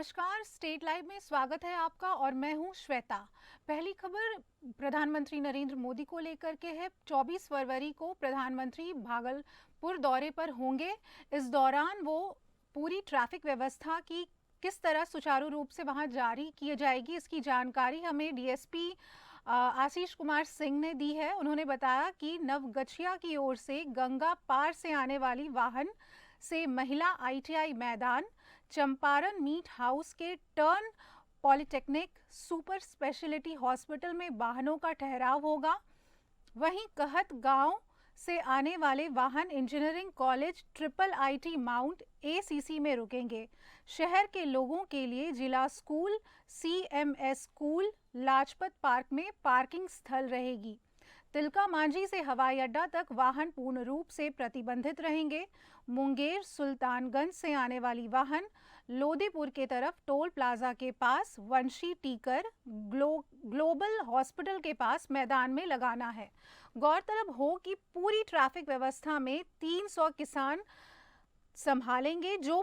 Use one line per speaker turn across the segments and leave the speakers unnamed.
नमस्कार, state live में स्वागत है आपका और मैं हूं श्वेता। पहली खबर प्रधानमंत्री नरेंद्र मोदी को लेकर के है। 24 फरवरी को प्रधानमंत्री भागलपुर दौरे पर होंगे। इस दौरान वो पूरी ट्रैफिक व्यवस्था की किस तरह सुचारू रूप से वहां जारी की जाएगी, इसकी जानकारी हमें डीएसपी आशीष कुमार सिंह ने दी है। उन्होंने बताया कि नवगछिया की ओर से गंगा पार से आने वाली वाहन से महिला आईटीआई मैदान, चंपारण मीट हाउस के turn, polytechnic super speciality hospital में वाहनों का ठहराव होगा। वहीं कहत गांव से आने वाले वाहन engineering college triple IT mount ACC में रुकेंगे। शहर के लोगों के लिए जिला school, CMS school, Lajpat park में पार्किंग स्थल रहेगी। तिलका मांझी से हवाई अड्डा तक वाहन पूर्ण रूप से प्रतिबंधित रहेंगे। मुंगेर सुल्तानगंज से आने वाली वाहन लोदीपुर के तरफ टोल प्लाजा के पास, वंशी टीकर ग्लोबल हॉस्पिटल के पास मैदान में लगाना है। गौरतलब हो कि पूरी ट्रैफिक व्यवस्था में 300 किसान संभालेंगे जो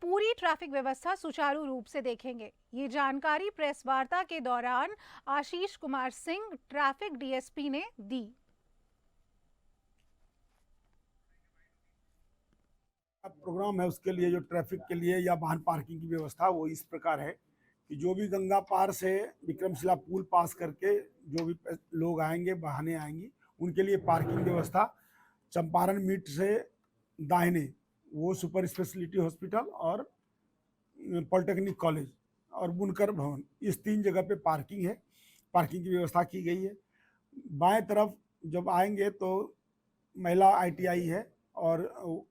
पूरी ट्रैफिक व्यवस्था सुचारू रूप से देखेंगे। ये जानकारी प्रेस वार्ता के दौरान आशीष कुमार सिंह, ट्रैफिक डीएसपी ने दी।
प्रोग्राम है उसके लिए, जो ट्रैफिक के लिए या वाहन पार्किंग की व्यवस्था वो इस प्रकार है कि जो भी गंगा पार से विक्रमशिला पुल पास करके जो भी लोग आएंगे, वाहनें आएंगी, उनके लिए पार्किंग व्यवस्था चंपारण मीट से दाहिने वो सुपर स्पेशलिटी हॉस्पिटल और पॉलिटेक्निक कॉलेज और बुनकर भवन, इस 3 जगह पे पार्किंग है। पार्किंग की व्यवस्था की गई है। बाएं तरफ जब आएंगे तो महिला आईटीआई है और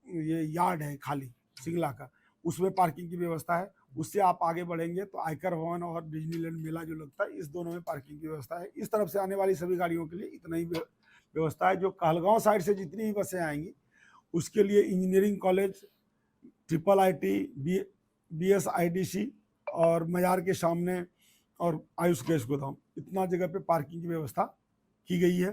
ये यार्ड है खाली सिंगला का, उसमें पार्किंग की व्यवस्था है। उससे आप आगे बढ़ेंगे तो आयकर भवन और डिज्नीलैंड मेला जो लगता है, इस दोनों में पार्किंग की व्यवस्था है। इस तरफ से आने वाली सभी गाड़ियों के लिए इतना ही व्यवस्था है। जो कहलगांव साइड से जितनी भी बसें आएंगी उसके लिए इंजीनियरिंग कॉलेज, ट्रिपल आईटी, बीएसआईडीसी और मजार के सामने और आयुष गैस गोदाम, इतना जगह पे पार्किंग की व्यवस्था की गई है।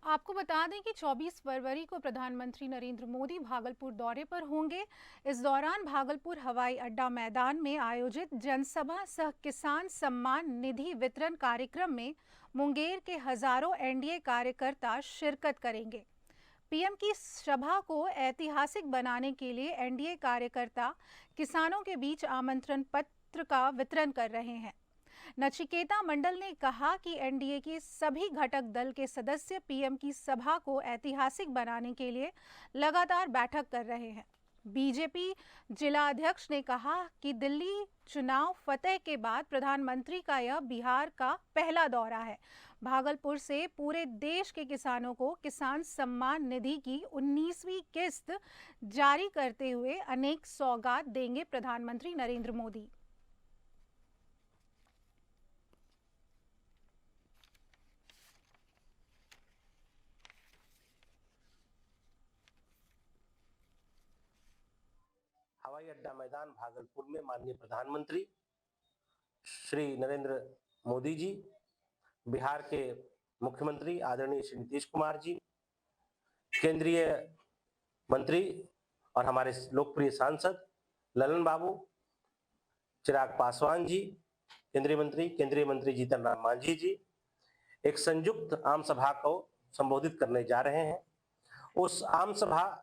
आपको बता दें कि 24 फरवरी को प्रधानमंत्री नरेंद्र मोदी भागलपुर दौरे पर होंगे। इस दौरान भागलपुर हवाई अड्डा मैदान में आयोजित जनसभा सह किसान सम्मान निधि वितरण कार्यक्रम में मुंगेर के हजारों एनडीए कार्यकर्ता शिरकत करेंगे। पीएम की सभा को ऐतिहासिक बनाने के लिए एनडीए कार्यकर्ता किसानों के बीच आमंत्रण पत्र का वितरण कर रहे हैं। नचिकेता मंडल ने कहा कि एनडीए के सभी घटक दल के सदस्य पीएम की सभा को ऐतिहासिक बनाने के लिए लगातार बैठक कर रहे हैं। बीजेपी जिला अध्यक्ष ने कहा कि दिल्ली चुनाव फतेह के बाद प्रधानमंत्री का यह बिहार का पहला दौरा है। भागलपुर से पूरे देश के किसानों को किसान सम्मान निधि की 19वीं किस्त जारी करते हुए अनेक सौगात देंगे प्रधानमंत्री नरेंद्र मोदी।
हवाई अड्डा मैदान भागलपुर में माननीय प्रधानमंत्री श्री नरेंद्र मोदी जी, बिहार के मुख्यमंत्री आदरणीय श्री नीतीश कुमार जी, केंद्रीय मंत्री और हमारे लोकप्रिय सांसद ललन बाबू, चिराग पासवान जी, केंद्रीय मंत्री जीतन राम मांझी जी एक संयुक्त आम सभा को संबोधित करने जा रहे हैं। उस आम सभा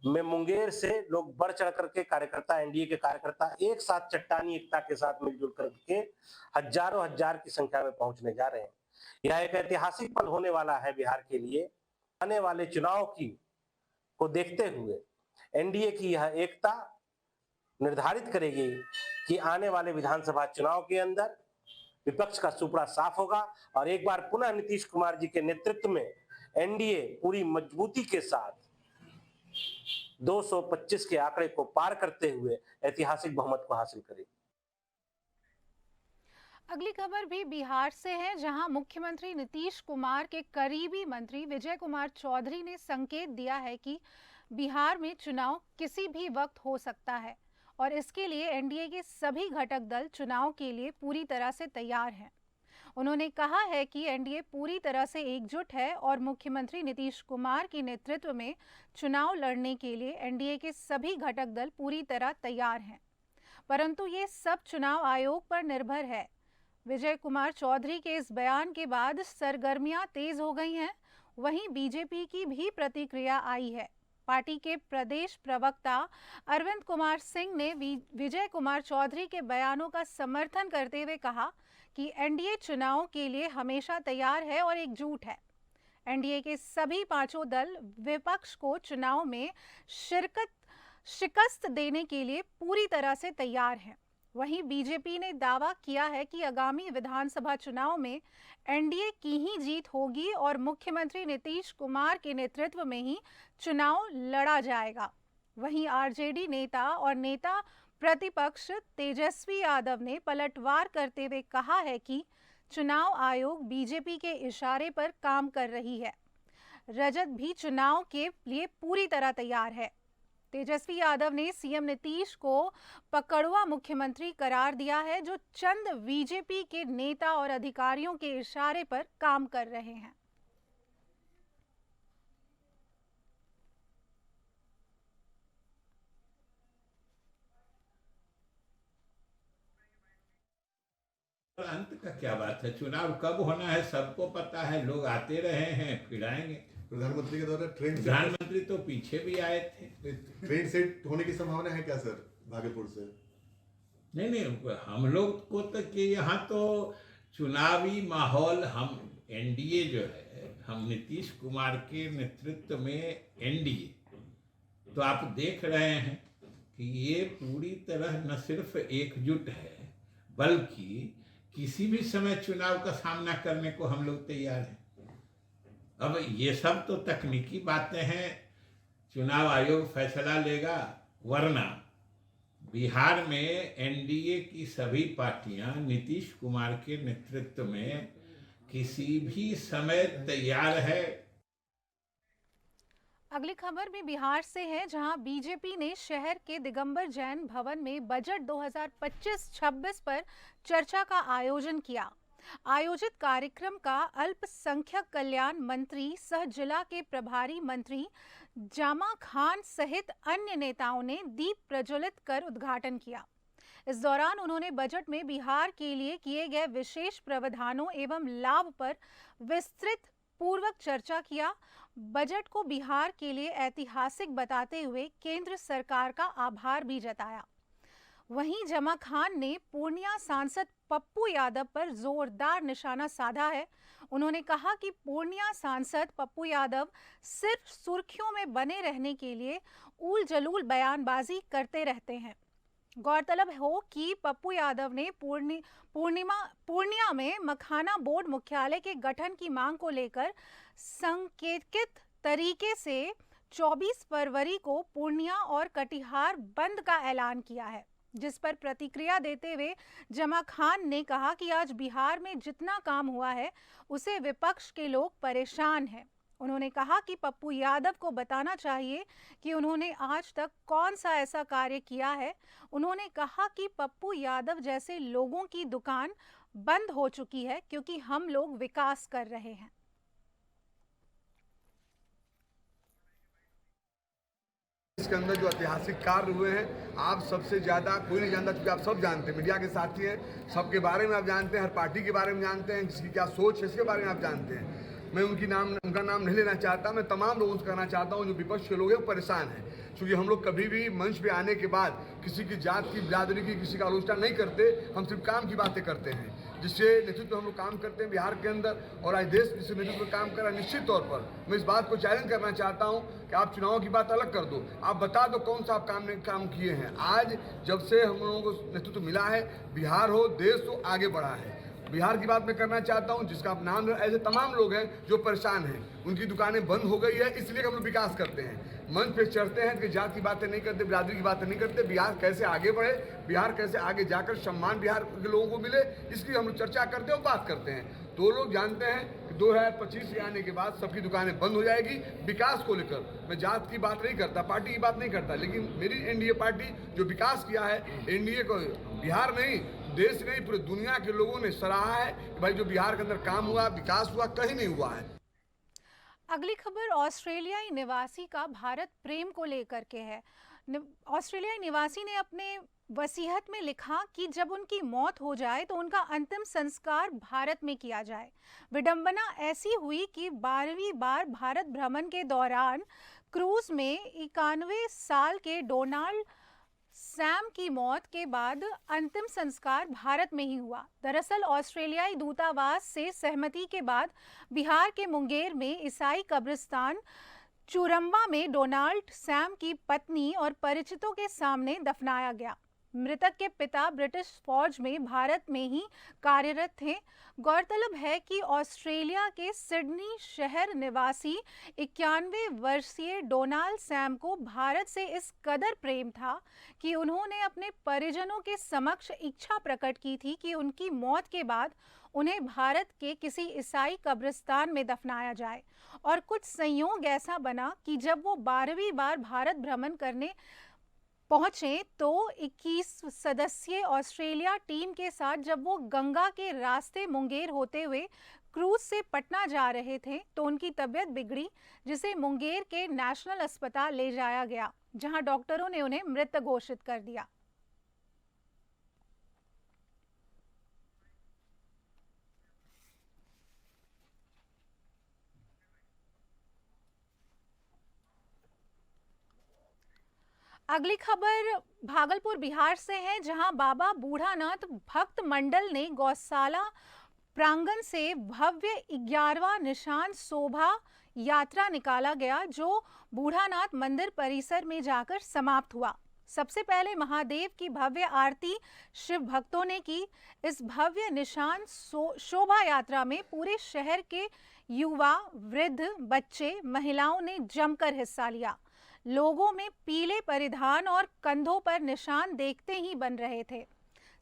में मुंगेर से लोग बढ़ चढ़ करके कार्यकर्ता, एनडीए के कार्यकर्ता एक साथ चट्टानी एकता के साथ मिलजुल करके हजारों हजार की संख्या में पहुंचने जा रहे हैं। यह एक ऐतिहासिक पल होने वाला है बिहार के लिए। आने वाले चुनाव को देखते हुए एनडीए की यह एकता निर्धारित करेगी कि आने वाले विधानसभा चुनाव के अंदर विपक्ष का सुपड़ा साफ होगा और एक बार पुनः नीतीश कुमार जी के नेतृत्व में एनडीए पूरी मजबूती के साथ 225 के आंकड़े को पार करते हुए ऐतिहासिक बहुमत को हासिल करेगी।
अगली खबर भी बिहार से है, जहां मुख्यमंत्री नीतीश कुमार के करीबी मंत्री विजय कुमार चौधरी ने संकेत दिया है कि बिहार में चुनाव किसी भी वक्त हो सकता है और इसके लिए एनडीए के सभी घटक दल चुनाव के लिए पूरी तरह से तैयार हैं। उन्होंने कहा है कि एनडीए पूरी तरह से एकजुट है और मुख्यमंत्री नीतीश कुमार के नेतृत्व में चुनाव लड़ने के लिए एनडीए के सभी घटक दल पूरी तरह तैयार हैं। परंतु ये सब चुनाव आयोग पर निर्भर है। विजय कुमार चौधरी के इस बयान के बाद सरगर्मियां तेज हो गई हैं। वहीं बीजेपी की भी प्रतिक्रिया आई है। पार्टी के प्रदेश प्रवक्ता अरविंद कुमार सिंह ने विजय कुमार चौधरी के बयानों का समर्थन करते हुए कहा कि एनडीए चुनाव के लिए हमेशा तैयार है और एकजुट है। एनडीए के सभी पांचों दल विपक्ष को चुनाव में शिकस्त देने के लिए पूरी तरह से तैयार हैं। वहीं बीजेपी ने दावा किया है कि आगामी विधानसभा चुनाव में एनडीए की ही जीत होगी और मुख्यमंत्री नीतीश कुमार के नेतृत्व में ही चुनाव लड़ा जाएगा। वहीं आरजेडी नेता और नेता प्रतिपक्ष तेजस्वी यादव ने पलटवार करते हुए कहा है कि चुनाव आयोग बीजेपी के इशारे पर काम कर रही है। रजत भी चुनाव के लिए पूरी तरह तैयार है। तेजस्वी यादव ने सीएम नीतीश को पकड़वा मुख्यमंत्री करार दिया है, जो चंद बीजेपी के नेता और अधिकारियों के इशारे पर काम कर रहे हैं।
अंत का क्या बात है? चुनाव कब होना है सबको पता है। लोग आते रहे हैं, फिर आएंगे।
प्रधानमंत्री के द्वारा
प्रधानमंत्री तो पीछे भी आए थे।
ट्रेन सेट होने की संभावना है क्या सर भागलपुर से?
नहीं, हम लोग को तो कि यहाँ तो चुनावी माहौल, हम एनडीए जो है, हम नीतीश कुमार के नेतृत्व में एनडीए, तो आप देख रहे हैं कि ये पूरी तरह न सिर्फ एकजुट है, बल्कि किसी भी समय चुनाव का सामना करने को हम लोग तैयार हैं। अब ये सब तो तकनीकी बातें हैं, चुनाव आयोग फैसला लेगा। वरना बिहार में एनडीए की सभी पार्टियां नीतीश कुमार के नेतृत्व में किसी भी समय तैयार है।
अगली खबर भी बिहार से है, जहां बीजेपी ने शहर के दिगंबर जैन भवन में बजट 2025-26 पर चर्चा का आयोजन किया। आयोजित कार्यक्रम का अल्पसंख्यक कल्याण मंत्री सह जिला के प्रभारी मंत्री जामा खान सहित अन्य नेताओं ने दीप प्रज्वलित कर उद्घाटन किया। इस दौरान उन्होंने बजट में बिहार के लिए किए गए विशेष प्रावधानों एवं लाभ पर विस्तृत पूर्वक चर्चा किया। बजट को बिहार के लिए ऐतिहासिक बताते हुए केंद्र सरकार का आभार भी जताया। वहीं जमा खान ने पूर्णिया सांसद पप्पू यादव पर जोरदार निशाना साधा है। उन्होंने कहा कि पूर्णिया सांसद पप्पू यादव सिर्फ सुर्खियों में बने रहने के लिए ऊल जलूल बयानबाजी करते रहते हैं। गौरतलब हो कि पप्पू यादव ने पूर्णिया में मखाना बोर्ड मुख्यालय के गठन की मांग को लेकर सांकेतिक तरीके से 24 फरवरी को पूर्णिया और कटिहार बंद का ऐलान किया है, जिस पर प्रतिक्रिया देते हुए जमा खान ने कहा कि आज बिहार में जितना काम हुआ है उसे विपक्ष के लोग परेशान हैं। उन्होंने कहा कि पप्पू यादव को बताना चाहिए कि उन्होंने आज तक कौन सा ऐसा कार्य किया है। उन्होंने कहा कि पप्पू यादव जैसे लोगों की दुकान बंद हो चुकी है क्योंकि हम लोग विकास कर रहे हैं।
इसके अंदर जो ऐतिहासिक कार्य हुए हैं, आप सबसे ज्यादा कोई नहीं जानता, क्योंकि आप सब जानते हैं, मीडिया के साथी हैं, सबके बारे में आप जानते हैं, हर पार्टी के बारे में जानते हैं, किसकी क्या सोच है इसके बारे में आप जानते हैं। मैं उनका नाम नहीं लेना चाहता। मैं तमाम लोगों से कहना चाहता हूं जो विपक्ष के लोग हैं परेशान हैं, क्योंकि हम लोग कभी भी मंच पे आने के बाद किसी की जात की बिरादरी की किसी का आलोचना नहीं करते। हम सिर्फ काम की बातें करते हैं, जिससे नेतृत्व हम लोग काम करते हैं बिहार के अंदर, और आज देश जिससे नेतृत्व काम कर रहा है। निश्चित तौर पर मैं इस बात को चैलेंज करना चाहता हूं कि आप चुनाव की बात अलग कर दो, आप बता दो कौन सा आप काम किए हैं। आज जब से हम लोगों को नेतृत्व मिला है, बिहार हो देश हो आगे बढ़ा है। बिहार की बात मैं करना चाहता हूं, जिसका आप नाम, ऐसे तमाम लोग हैं जो परेशान हैं, उनकी दुकानें बंद हो गई है, इसलिए हम लोग विकास करते हैं, मंच पे चढ़ते हैं कि जात की बातें नहीं करते, बिरादरी की बातें नहीं करते। बिहार कैसे आगे बढ़े, बिहार कैसे आगे जाकर सम्मान बिहार के लोगों को मिले, इसकी हम लोग चर्चा करते हैं और बात करते हैं। तो लोग जानते हैं कि 2025 के आने के बाद सबकी दुकानें बंद हो जाएगी। विकास को लेकर मैं जात की बात नहीं करता, पार्टी की बात नहीं करता, लेकिन मेरी एनडीए पार्टी जो विकास किया है, एनडीए को बिहार नहीं, देश नहीं, पूरी दुनिया के लोगों ने सराहा है कि भाई जो बिहार के अंदर काम हुआ, विकास हुआ, कहीं नहीं हुआ है।
अगली खबर ऑस्ट्रेलियाई निवासी का भारत प्रेम को लेकर के है। ऑस्ट्रेलियाई निवासी ने अपने वसीयत में लिखा कि जब उनकी मौत हो जाए तो उनका अंतिम संस्कार भारत में किया जाए। विडंबना ऐसी हुई कि 12वीं बार भारत भ्रमण के दौरान क्रूज में 91 साल के डोनाल्ड सैम की मौत के बाद अंतिम संस्कार भारत में ही हुआ। दरअसल ऑस्ट्रेलियाई दूतावास से सहमति के बाद बिहार के मुंगेर में ईसाई कब्रिस्तान चुरम्बा में डोनाल्ड सैम की पत्नी और परिचितों के सामने दफनाया गया। मृतक के पिता ब्रिटिश फौज में भारत में ही कार्यरत थे। गौरतलब है कि ऑस्ट्रेलिया के सिडनी शहर निवासी 91 वर्षीय डोनाल्ड सैम को भारत से इस कदर प्रेम था कि उन्होंने अपने परिजनों के समक्ष इच्छा प्रकट की थी कि उनकी मौत के बाद उन्हें भारत के किसी ईसाई कब्रिस्तान में दफनाया जाए। और कुछ संयोग ऐसा बना कि जब वो 12वीं बार भारत भ्रमण करने पहुंचे तो 21 सदस्यीय ऑस्ट्रेलिया टीम के साथ जब वो गंगा के रास्ते मुंगेर होते हुए क्रूज से पटना जा रहे थे तो उनकी तबीयत बिगड़ी, जिसे मुंगेर के नेशनल अस्पताल ले जाया गया, जहां डॉक्टरों ने उन्हें मृत घोषित कर दिया। अगली खबर भागलपुर बिहार से है, जहां बाबा बूढ़ानाथ भक्त मंडल ने गौशाला प्रांगण से भव्य 11वां निशान शोभा यात्रा निकाला गया, जो बूढ़ानाथ मंदिर परिसर में जाकर समाप्त हुआ। सबसे पहले महादेव की भव्य आरती शिव भक्तों ने की। इस भव्य निशान शोभा यात्रा में पूरे शहर के युवा, वृद्ध, बच्चे, महिलाओं ने जमकर हिस्सा लिया। लोगों में पीले परिधान और कंधों पर निशान देखते ही बन रहे थे।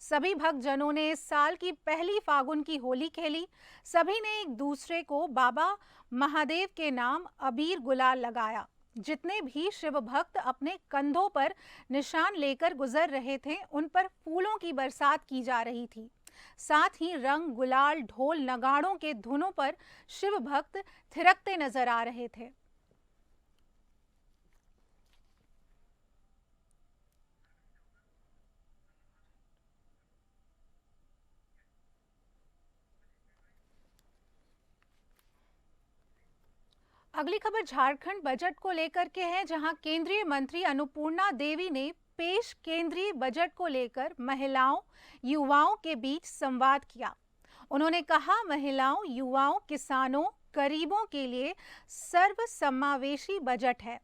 सभी भक्तजनों ने इस साल की पहली फागुन की होली खेली। सभी ने एक दूसरे को बाबा महादेव के नाम अबीर गुलाल लगाया। जितने भी शिव भक्त अपने कंधों पर निशान लेकर गुजर रहे थे, उन पर फूलों की बरसात की जा रही थी। साथ ही रंग, गुलाल, ढोल, नगाड़ों के धुनों पर शिव भक्त थिरकते नजर आ रहे थे। अगली खबर झारखंड बजट को लेकर के है, जहां केंद्रीय मंत्री अन्नपूर्णा देवी ने पेश केंद्रीय बजट को लेकर महिलाओं, युवाओं के बीच संवाद किया। उन्होंने कहा, महिलाओं, युवाओं, किसानों, गरीबों के लिए सर्वसमावेशी बजट है।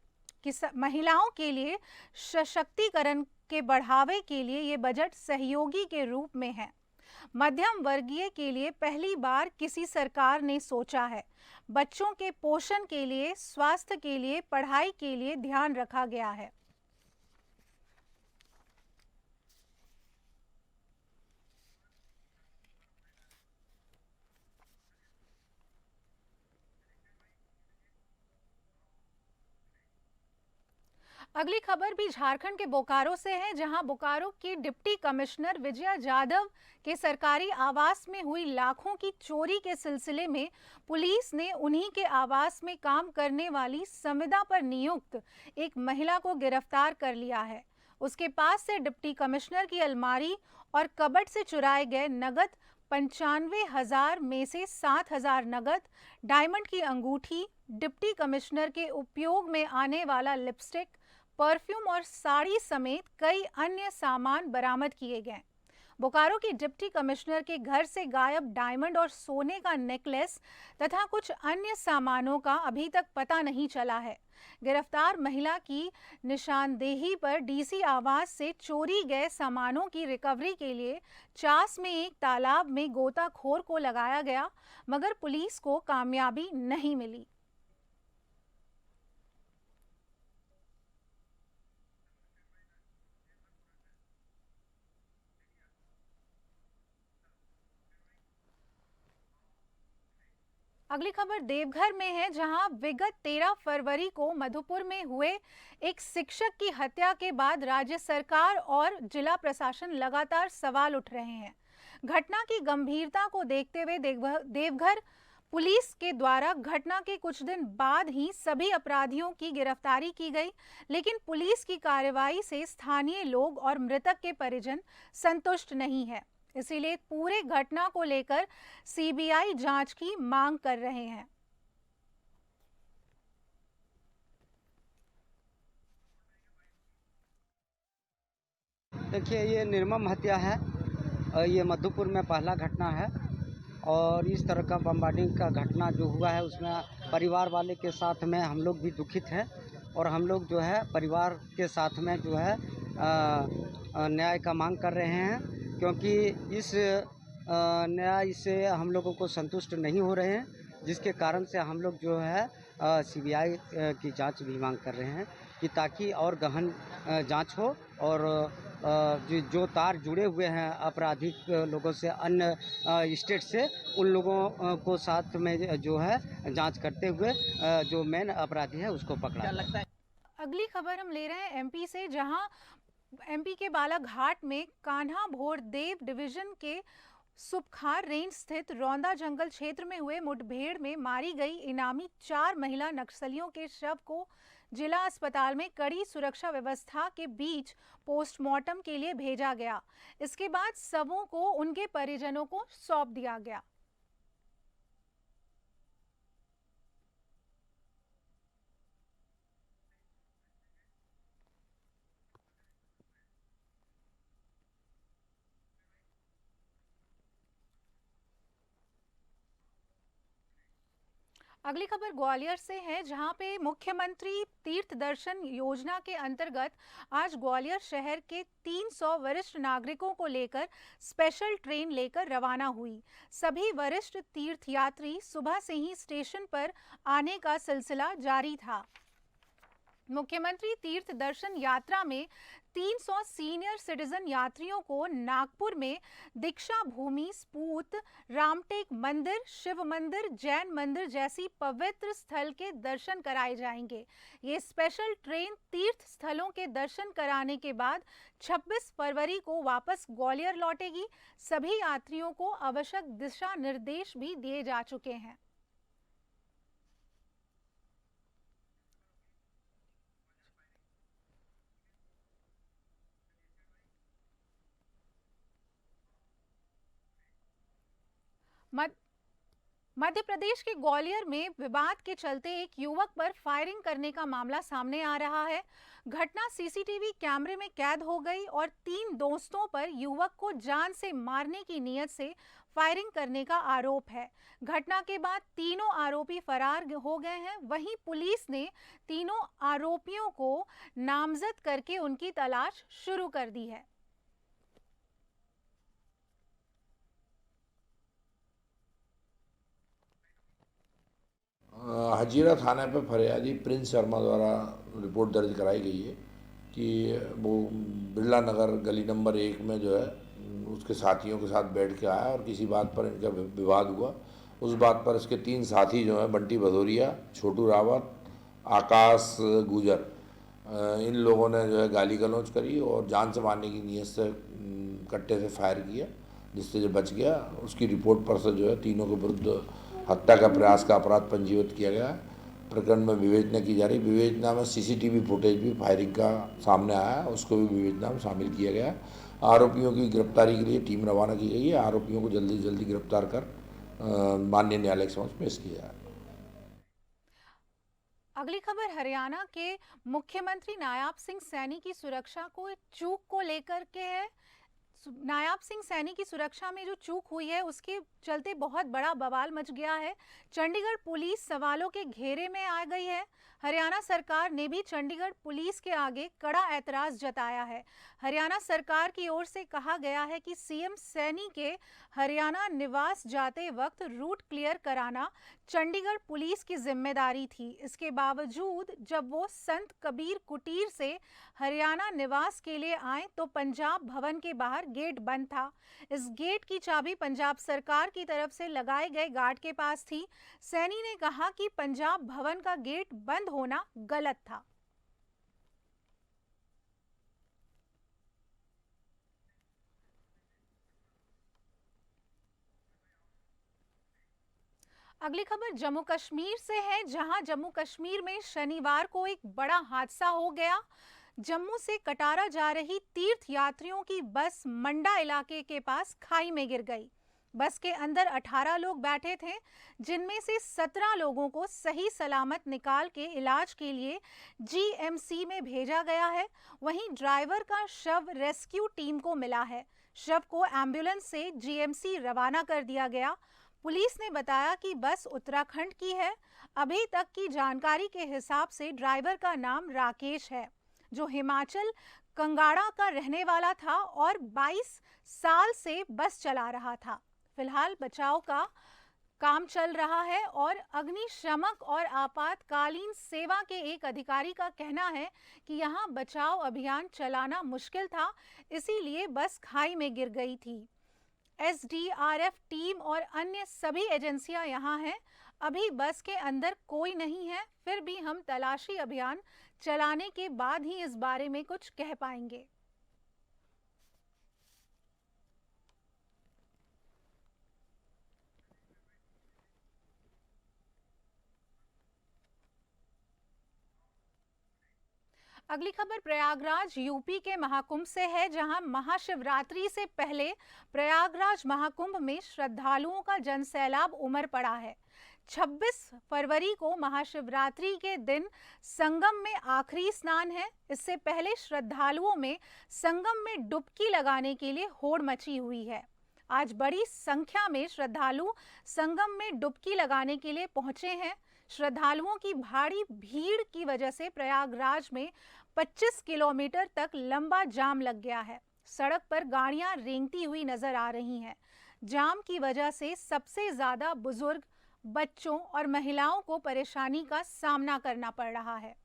महिलाओं के लिए सशक्तिकरण के बढ़ावे के लिए ये बजट सहयोगी के रूप में है। मध्यम वर्गीय के लिए पहली बार किसी सरकार ने सोचा है। बच्चों के पोषण के लिए, स्वास्थ्य के लिए, पढ़ाई के लिए ध्यान रखा गया है। अगली खबर भी झारखंड के बोकारो से है, जहां बोकारो की डिप्टी कमिश्नर विजया जाधव के सरकारी आवास में हुई लाखों की चोरी के सिलसिले में पुलिस ने उन्हीं के आवास में काम करने वाली संविदा पर नियुक्त एक महिला को गिरफ्तार कर लिया है। उसके पास से डिप्टी कमिश्नर की अलमारी और कबर्ड से चुराए गए नगद 95,000 में से 7,000 नगद, डायमंड की अंगूठी, डिप्टी कमिश्नर के उपयोग में आने वाला लिपस्टिक, परफ्यूम और साड़ी समेत कई अन्य सामान बरामद किए गए। बोकारो की डिप्टी कमिश्नर के घर से गायब डायमंड और सोने का नेकलेस तथा कुछ अन्य सामानों का अभी तक पता नहीं चला है। गिरफ्तार महिला की निशानदेही पर डीसी आवास से चोरी गए सामानों की रिकवरी के लिए चास में एक तालाब में गोताखोर को लगाया गया, मगर पुलिस को कामयाबी नहीं मिली। अगली खबर देवघर में है, जहां विगत 13 फरवरी को मधुपुर में हुए एक शिक्षक की हत्या के बाद राज्य सरकार और जिला प्रशासन लगातार सवाल उठ रहे हैं। घटना की गंभीरता को देखते हुए देवघर पुलिस के द्वारा घटना के कुछ दिन बाद ही सभी अपराधियों की गिरफ्तारी की गई, लेकिन पुलिस की कार्रवाई से स्थानीय लोग और मृतक के परिजन संतुष्ट नहीं है। इसीलिए पूरे घटना को लेकर सीबीआई जांच की मांग कर रहे हैं।
देखिए, ये निर्मम हत्या है और ये मधुपुर में पहला घटना है और इस तरह का बम्बार्डिंग का घटना जो हुआ है उसमें परिवार वाले के साथ में हम लोग भी दुखित हैं और हम लोग जो है परिवार के साथ में जो है न्याय का मांग कर रहे हैं, क्योंकि इस न्याय से हम लोगों को संतुष्ट नहीं हो रहे हैं, जिसके कारण से हम लोग जो है सीबीआई की जांच भी मांग कर रहे हैं कि ताकि और गहन जांच हो और जो तार जुड़े हुए हैं आपराधिक लोगों से अन्य स्टेट से, उन लोगों को साथ में जो है जांच करते हुए जो मेन अपराधी है उसको पकड़ा जाए।
अगली खबर हम ले रहे हैं एमपी से, जहां एमपी के बालाघाट में कान्हा भोरदेव डिवीजन के सुपखार रेंज स्थित रौंदा जंगल क्षेत्र में हुए मुठभेड़ में मारी गई इनामी 4 महिला नक्सलियों के शव को जिला अस्पताल में कड़ी सुरक्षा व्यवस्था के बीच पोस्टमार्टम के लिए भेजा गया। इसके बाद शवों को उनके परिजनों को सौंप दिया गया। अगली खबर ग्वालियर से है, जहां पे मुख्यमंत्री तीर्थ दर्शन योजना के अंतर्गत आज ग्वालियर शहर के 300 वरिष्ठ नागरिकों को लेकर स्पेशल ट्रेन लेकर रवाना हुई। सभी वरिष्ठ तीर्थयात्री सुबह से ही स्टेशन पर आने का सिलसिला जारी था। मुख्यमंत्री तीर्थ दर्शन यात्रा में 300 सीनियर सिटीजन यात्रियों को नागपुर में दीक्षा भूमि, स्पूत, रामटेक मंदिर, शिव मंदिर, जैन मंदिर जैसी पवित्र स्थल के दर्शन कराए जाएंगे। ये स्पेशल ट्रेन तीर्थ स्थलों के दर्शन कराने के बाद 26 फरवरी को वापस ग्वालियर लौटेगी। सभी यात्रियों को आवश्यक दिशा निर्देश भी दिए जा चुके हैं। मध्य प्रदेश के ग्वालियर में विवाद के चलते एक युवक पर फायरिंग करने का मामला सामने आ रहा है। घटना सीसीटीवी कैमरे में कैद हो गई और 3 दोस्तों पर युवक को जान से मारने की नीयत से फायरिंग करने का आरोप है। घटना के बाद तीनों आरोपी फरार हो गए हैं। वहीं पुलिस ने तीनों आरोपियों को नामजद करके उनकी तलाश शुरू कर दी है।
हजीरा थाने पर फरियादी प्रिंस शर्मा द्वारा रिपोर्ट दर्ज कराई गई है कि वो बिरला नगर गली नंबर 1 में जो है उसके साथियों के साथ बैठ के आया और किसी बात पर इनका विवाद हुआ। उस बात पर इसके 3 साथी जो हैं बंटी भदौरिया, छोटू रावत, आकाश गुजर, इन लोगों ने जो है गाली गलौज करी और जान से मारने की नीयत से कट्टे से फायर किया, जिससे जो बच गया। उसकी रिपोर्ट पर से जो है तीनों के विरुद्ध हत्या का प्रयास का अपराध पंजीबद्ध किया गया। प्रकरण में विवेचना की जा रही। विवेचना में सीसीटीवी फुटेज भी फायरिंग का सामने आया, उसको भी विवेचना में शामिल किया गया। आरोपियों की गिरफ्तारी के लिए टीम रवाना की गई है। आरोपियों को जल्दी से जल्दी गिरफ्तार कर माननीय न्यायालय के समक्ष पेश किया जाए।
अगली खबर हरियाणा के मुख्यमंत्री नायाब सिंह सैनी की सुरक्षा को चूक को लेकर के है। नायाब सिंह सैनी की सुरक्षा में जो चूक हुई है उसके चलते बहुत बड़ा बवाल मच गया है। चंडीगढ़ पुलिस सवालों के घेरे में आ गई है। हरियाणा सरकार ने भी चंडीगढ़ पुलिस के आगे कड़ा ऐतराज जताया है। हरियाणा सरकार की ओर से कहा गया है कि सीएम सैनी के हरियाणा निवास जाते वक्त रूट क्लियर कराना चंडीगढ़ पुलिस की जिम्मेदारी थी। इसके बावजूद जब वो संत कबीर कुटीर से हरियाणा निवास के लिए आए तो पंजाब भवन के बाहर गेट बंद था। इस गेट की चाबी पंजाब सरकार की तरफ से लगाए गए गार्ड के पास थी। सैनी ने कहा कि पंजाब भवन का गेट बंद होना गलत था। अगली खबर जम्मू कश्मीर से है, जहां जम्मू कश्मीर में शनिवार को एक बड़ा हादसा हो गया। जम्मू से कटारा जा रही तीर्थ यात्रियों की बस मंडा इलाके के पास खाई में गिर गई। बस के अंदर 18 लोग बैठे थे, जिनमें से 17 लोगों को सही सलामत निकाल के इलाज के लिए जीएमसी में भेजा गया है। वहीं ड्राइवर का शव रेस्क्यू टीम को मिला है। शव को एम्बुलेंस से जीएमसी रवाना कर दिया गया। पुलिस ने बताया कि बस उत्तराखंड की है। अभी तक की जानकारी के हिसाब से ड्राइवर का नाम राकेश है, जो हिमाचल कंगाड़ा का रहने वाला था और 22 साल से बस चला रहा था। फिलहाल बचाव का काम चल रहा है और अग्निशमक और आपातकालीन सेवा के एक अधिकारी का कहना है कि यहां बचाव अभियान चलाना मुश्किल था, इसीलिए बस खाई में गिर गई थी। एसडीआरएफ टीम और अन्य सभी एजेंसियां यहां हैं। अभी बस के अंदर कोई नहीं है, फिर भी हम तलाशी अभियान चलाने के बाद ही इस बारे में कुछ कह पाएंगे। अगली खबर प्रयागराज यूपी के महाकुंभ से है, जहां महाशिवरात्रि से पहले प्रयागराज महाकुंभ में श्रद्धालुओं का जनसैलाब उमड़ पड़ा है। 26 फरवरी को महाशिवरात्रि के दिन संगम में आखिरी स्नान है। इससे पहले श्रद्धालुओं में संगम में डुबकी लगाने के लिए होड़ मची हुई है। आज बड़ी संख्या में श्रद्धालु संगम में डुबकी लगाने के लिए पहुंचे हैं। श्रद्धालुओं की भारी भीड़ की वजह से प्रयागराज में 25 किलोमीटर तक लंबा जाम लग गया है। सड़क पर गाड़ियां रेंगती हुई नजर आ रही हैं। जाम की वजह से सबसे ज्यादा बुजुर्ग, बच्चों और महिलाओं को परेशानी का सामना करना पड़ रहा है।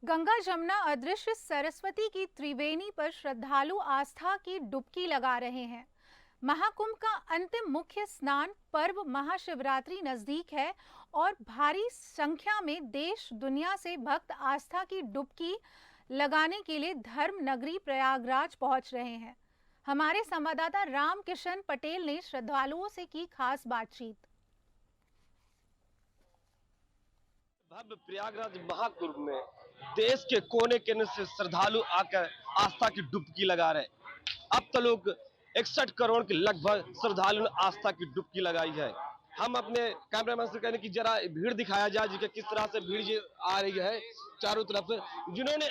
गंगा जमुना अदृश्य सरस्वती की त्रिवेणी पर श्रद्धालु आस्था की डुबकी लगा रहे हैं। महाकुंभ का अंतिम मुख्य स्नान पर्व महाशिवरात्रि नजदीक है और भारी संख्या में देश दुनिया से भक्त आस्था की डुबकी लगाने के लिए धर्म नगरी प्रयागराज पहुंच रहे हैं। हमारे संवाददाता राम किशन पटेल ने श्रद्धालुओं से की खास बातचीत।
भव्य प्रयागराज महाकुंभ में देश के कोने कोने से श्रद्धालु आकर आस्था की डुबकी लगा रहे। अब तो लोग 61 करोड़ के लगभग श्रद्धालुओं ने आस्था की डुबकी लगाई है। हम अपने कैमरामैन से कहने की जरा भीड़ दिखाया जाए, जी किस तरह से भीड़ आ रही है चारों तरफ से, जिन्होंने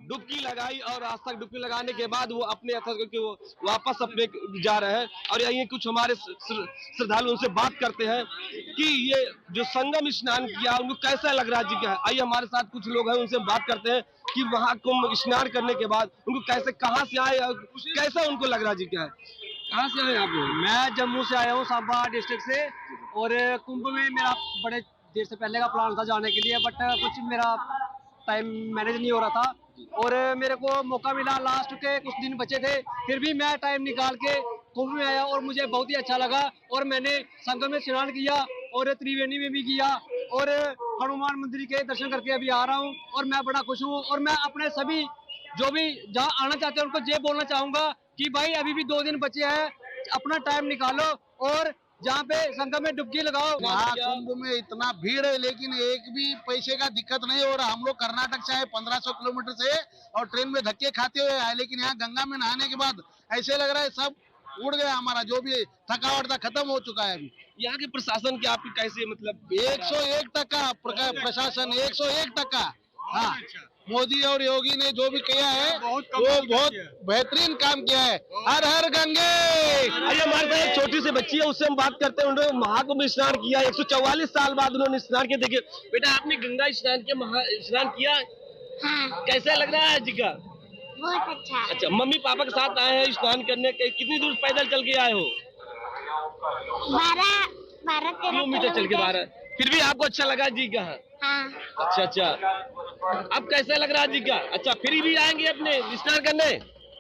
डुबकी लगाई और आस्था की डुबकी लगाने के बाद वो अपने वो वापस अपने जा रहे हैं। और यही कुछ हमारे श्रद्धालु उनसे बात करते हैं कि ये जो संगम स्नान किया उनको कैसा लग रहा है जी। क्या आइए हमारे साथ कुछ लोग हैं, उनसे बात करते हैं कि महाकुंभ स्नान करने के बाद उनको कैसे, कहाँ से आए और कैसा उनको लग रहा है जी। क्या है, कहाँ से आए आप?
मैं जम्मू से आया हूँ, सांबा डिस्ट्रिक्ट से। और कुंभ में मेरा बड़े देर से पहले का प्लान था जाने के लिए, बट कुछ मेरा टाइम मैनेज नहीं हो रहा था और मेरे को मौका मिला। लास्ट के कुछ दिन बचे थे, फिर भी मैं टाइम निकाल के कुंभ में आया और मुझे बहुत ही अच्छा लगा। और मैंने संगम में स्नान किया और त्रिवेणी में भी किया और हनुमान मंदिर के दर्शन करके अभी आ रहा हूँ और मैं बड़ा खुश हूँ। और मैं अपने सभी जो भी जहाँ आना चाहते हैं उनको ये बोलना चाहूँगा कि भाई अभी भी 2 दिन बचे हैं, अपना टाइम निकालो और जहाँ पे संगम में डुबकी लगाओ।
महाकुंभ में इतना भीड़ है लेकिन एक भी पैसे का दिक्कत नहीं हो रहा। हम लोग कर्नाटक से आए 1500 किलोमीटर से और ट्रेन में धक्के खाते हुए आए, लेकिन यहाँ गंगा में नहाने के बाद ऐसे लग रहा है सब उड़ गया, हमारा जो भी थकावट था खत्म हो चुका है। अभी
यहाँ के प्रशासन की आपकी कैसे, मतलब
101% प्रशासन, 101%। हाँ, मोदी और योगी ने जो भी किया है वो बहुत बेहतरीन काम किया है। हर हर गंगे।
अरे हमारे पास एक छोटी सी बच्ची है, उससे हम बात करते हैं। उन्होंने महाकुंभ स्नान किया, 144 साल बाद उन्होंने स्नान किया। देखिए बेटा, आपने गंगा स्नान किया, स्नान किया, कैसा लग रहा है जी का?
बहुत अच्छा।
अच्छा, मम्मी पापा के साथ आए हैं स्नान करने के, कितनी दूर पैदल चल के आए हो?
12
किलोमीटर चल के 12। फिर भी आपको अच्छा लगा जी का?
हाँ।
अच्छा अच्छा, अब कैसा लग रहा है जी का? अच्छा, फिर भी आएंगे अपने स्नान करने?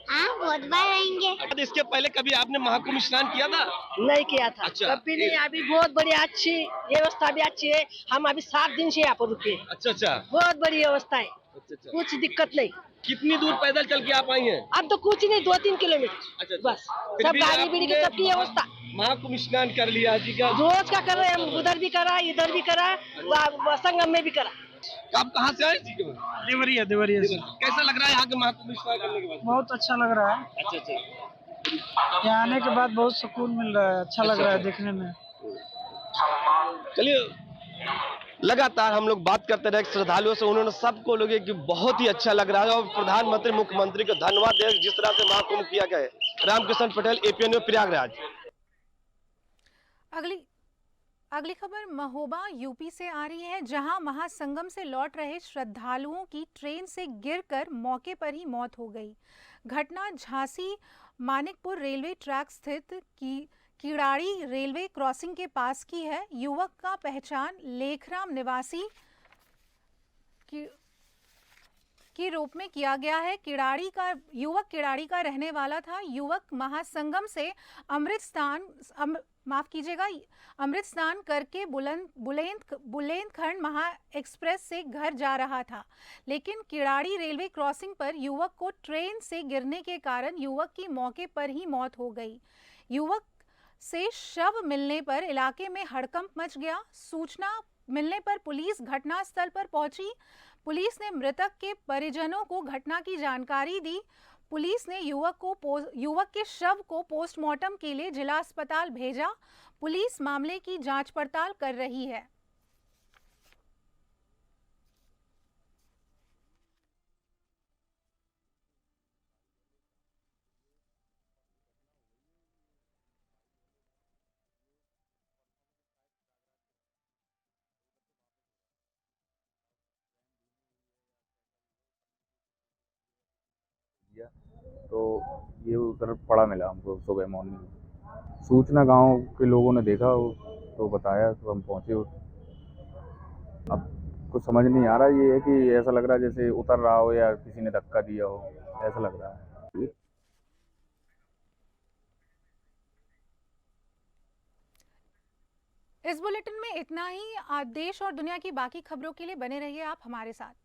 हाँ, बहुत बार आएंगे।
इसके पहले कभी आपने महाकुंभ स्नान किया था?
नहीं किया था।
अच्छा,
कभी नहीं। अभी बहुत बढ़िया, अच्छी व्यवस्था भी अच्छी है। हम अभी 7 दिन से यहाँ पर रुके।
अच्छा अच्छा,
बहुत बड़ी व्यवस्था है।
अच्छा अच्छा।
कुछ दिक्कत नहीं।
कितनी दूर पैदल चल के आप आई हैं?
अब तो कुछ नहीं, 2-3 किलोमीटर।
अच्छा,
बस
फिर
सब
भी
गाड़ी बीड़ी की
आपने
सबकी व्यवस्था।
महाकुंभ स्नान कर लिया जी का?
रोज का कर रहे हैं हम, उधर भी करा, इधर भी करा, संगम में भी करा।
आप कहाँ से आए जी?
देवरिया से।
कैसा लग रहा है यहाँ के महाकुंभ स्नान करने के बाद?
बहुत अच्छा लग रहा है।
अच्छा अच्छा,
यहाँ आने के बाद बहुत सुकून मिल रहा है, अच्छा लग रहा है देखने में।
चलिए, लगातार हम लोग बात करते रहे श्रद्धालुओं से, उन्होंने सबको लगे कि बहुत ही अच्छा लग रहा है और प्रधानमंत्री मुख्यमंत्री को धन्यवाद दे जिस तरह से महाकुंभ किया गया है। Ramkishan Patel, APN news, Prayagraj.
अगली खबर महोबा यूपी से आ रही है, जहां महासंगम से लौट रहे श्रद्धालुओं की ट्रेन से गिरकर मौके पर ही मौत हो गई। घटना झांसी मानिकपुर रेलवे ट्रैक स्थित किड़ाड़ी रेलवे क्रॉसिंग के पास की है। युवक का पहचान लेखराम निवासी के रूप में किया गया है। युवक किड़ाड़ी का रहने वाला था। युवक महासंगम से अमृत स्नान करके बुलेंदखंड महा एक्सप्रेस से घर जा रहा था, लेकिन किड़ाड़ी रेलवे क्रॉसिंग पर युवक को ट्रेन से गिरने के कारण युवक की मौके पर ही मौत हो गई। युवक से शव मिलने पर इलाके में हड़कंप मच गया। सूचना मिलने पर पुलिस घटनास्थल पर पहुंची। पुलिस ने मृतक के परिजनों को घटना की जानकारी दी। पुलिस ने युवक के शव को पोस्टमार्टम के लिए जिला अस्पताल भेजा। पुलिस मामले की जांच पड़ताल कर रही है।
तो ये उधर पड़ा मिला हमको सुबह मॉर्निंग। सूचना गांव के लोगों ने देखा तो बताया, तो हम पहुंचे। अब कुछ समझ नहीं आ रहा, ये है कि ऐसा लग रहा है जैसे उतर रहा हो या किसी ने धक्का दिया हो, ऐसा लग रहा है।
इस बुलेटिन में इतना ही। देश और दुनिया की बाकी खबरों के लिए बने रहिए आप हमारे साथ।